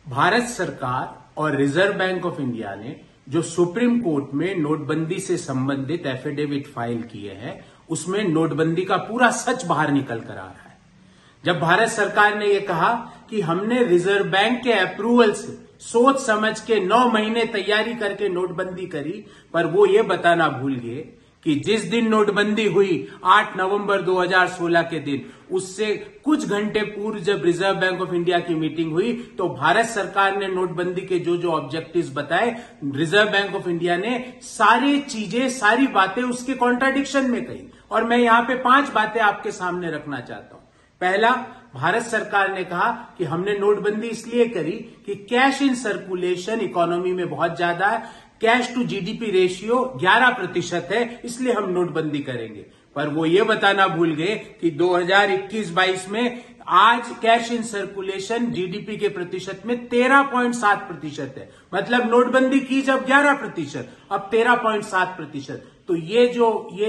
भारत सरकार और reserve bank of India ने जो सुप्रीम कोर्ट में नोटबंदी से संबंधित एफिडेविट फाइल किए हैं, उसमें नोटबंदी का पूरा सच बाहर निकल कर आ रहा है। जब भारत सरकार ने यह कहा कि हमने रिजर्व बैंक के अप्रूवल से सोच समझ के 9 महीने तैयारी करके नोटबंदी करी, पर वो ये बताना भूल गए कि जिस दिन नोटबंदी हुई 8 नवंबर 2016 के दिन, उससे कुछ घंटे पूर्व जब रिजर्व बैंक ऑफ इंडिया की मीटिंग हुई तो भारत सरकार ने नोटबंदी के जो जो ऑब्जेक्टिव्स बताए, रिजर्व बैंक ऑफ इंडिया ने सारी बातें उसके कॉन्ट्राडिक्शन में कही। और मैं यहां पे 5 बातें आपके सामने रखना चाहता हूं। पहला, भारत सरकार ने कहा कि हमने नोटबंदी इसलिए करी कि कैश इन सर्कुलेशन इकोनॉमी में बहुत ज्यादा है, कैश टू जीडीपी रेशियो 11% है, इसलिए हम नोटबंदी करेंगे। पर वो ये बताना भूल गए कि 2021-22 में आज कैश इन सर्कुलेशन जीडीपी के प्रतिशत में 13.7% है। मतलब नोटबंदी की जब 11%, अब 13.7%। तो ये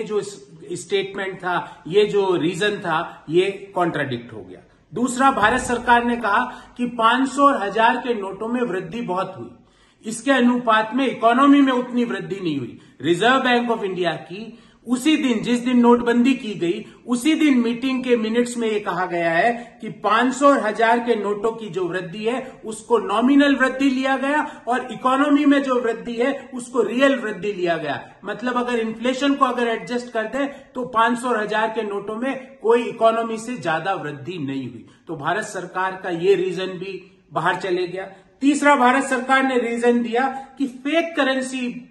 जो स्टेटमेंट था, ये जो रीजन था, ये कॉन्ट्राडिक्ट हो गया। दूसरा, भारत सरकार ने कहा कि 500 और 1000 के नोटों में वृद्धि बहुत हुई, इसके अनुपात में इकोनॉमी में उतनी वृद्धि नहीं हुई। रिजर्व बैंक ऑफ इंडिया की उसी दिन, जिस दिन नोटबंदी की गई, उसी दिन मीटिंग के मिनट्स में यह कहा गया है कि 500 और 1000 के नोटों की जो वृद्धि है उसको नॉमिनल वृद्धि लिया गया और इकोनॉमी में जो वृद्धि है उसको रियल वृद्धि लिया गया। मतलब अगर इन्फ्लेशन को एडजस्ट कर दे तो 500 और 1000 के नोटों में कोई इकोनॉमी से ज्यादा वृद्धि नहीं हुई। तो भारत सरकार का ये रीजन भी बाहर चले गया। तीसरा, भारत सरकार ने रीजन दिया कि फेक करेंसी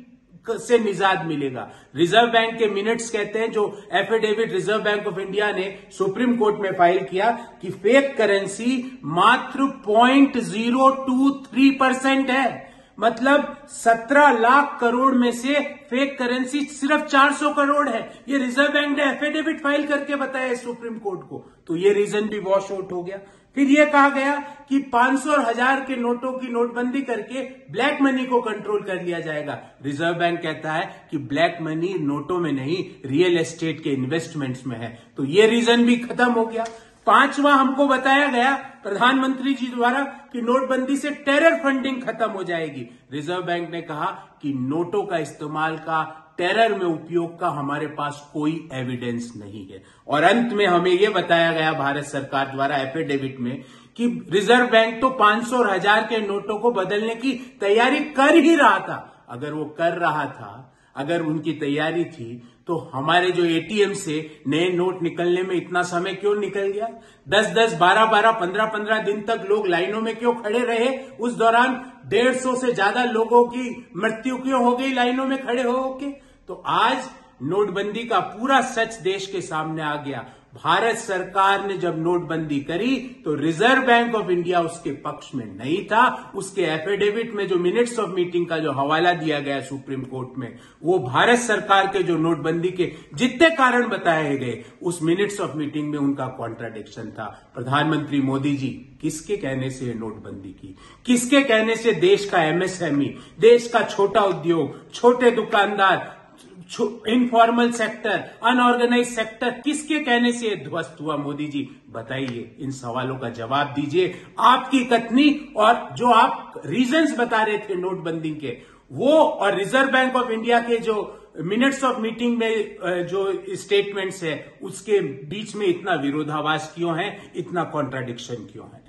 से निजात मिलेगा। रिजर्व बैंक के मिनट्स कहते हैं, जो affidavit reserve bank of India ने सुप्रीम कोर्ट में फाइल किया, कि फेक करेंसी मात्र 0.023% है। मतलब 17 लाख करोड़ में से फेक करेंसी सिर्फ 400 करोड़ है। ये रिजर्व बैंक ने एफिडेविट फाइल करके बताया सुप्रीम कोर्ट को। तो ये रीजन भी वॉश आउट हो गया। फिर यह कहा गया कि 500 और 1000 के नोटों की नोटबंदी करके ब्लैक मनी को कंट्रोल कर लिया जाएगा। रिजर्व बैंक कहता है कि ब्लैक मनी नोटों में नहीं, रियल एस्टेट के इन्वेस्टमेंट्स में है। तो ये रीजन भी खत्म हो गया। 5वां, हमको बताया गया प्रधानमंत्री जी द्वारा कि नोटबंदी से टेरर फंडिंग खत्म हो जाएगी। रिजर्व बैंक ने कहा कि नोटों का इस्तेमाल का, टेरर में उपयोग का हमारे पास कोई एविडेंस नहीं है। और अंत में हमें यह बताया गया भारत सरकार द्वारा एफिडेविट में कि रिजर्व बैंक तो 500 और 1000 के नोटों को बदलने की तैयारी कर ही रहा था। अगर वो कर रहा था, अगर उनकी तैयारी थी, तो हमारे जो एटीएम से नए नोट निकलने में इतना समय क्यों निकल गया? 10-10, 12-12, 15-15 दिन तक लोग लाइनों में क्यों खड़े रहे? उस दौरान 150 से ज्यादा लोगों की मृत्यु क्यों हो गई लाइनों में खड़े होके? तो आज नोटबंदी का पूरा सच देश के सामने आ गया। भारत सरकार ने जब नोटबंदी करी तो रिजर्व बैंक ऑफ इंडिया उसके पक्ष में नहीं था। उसके एफिडेविट में जो मिनट्स ऑफ मीटिंग का जो हवाला दिया गया सुप्रीम कोर्ट में, वो भारत सरकार के जो नोटबंदी के जितने कारण बताए गए, उस मिनट्स ऑफ मीटिंग में उनका कॉन्ट्राडिक्शन था। प्रधानमंत्री मोदी जी किसके कहने से नोटबंदी की? किसके कहने से देश का एमएसएमई, देश का छोटा उद्योग, छोटे दुकानदार, इनफॉर्मल सेक्टर, अनऑर्गेनाइज सेक्टर, किसके कहने से ध्वस्त हुआ? मोदी जी बताइए, इन सवालों का जवाब दीजिए। आपकी कथनी और जो आप रीजंस बता रहे थे नोटबंदी के, वो और रिजर्व बैंक ऑफ इंडिया के जो मिनट्स ऑफ मीटिंग में जो स्टेटमेंट्स है, उसके बीच में इतना विरोधाभास क्यों है, इतना कॉन्ट्राडिक्शन क्यों है?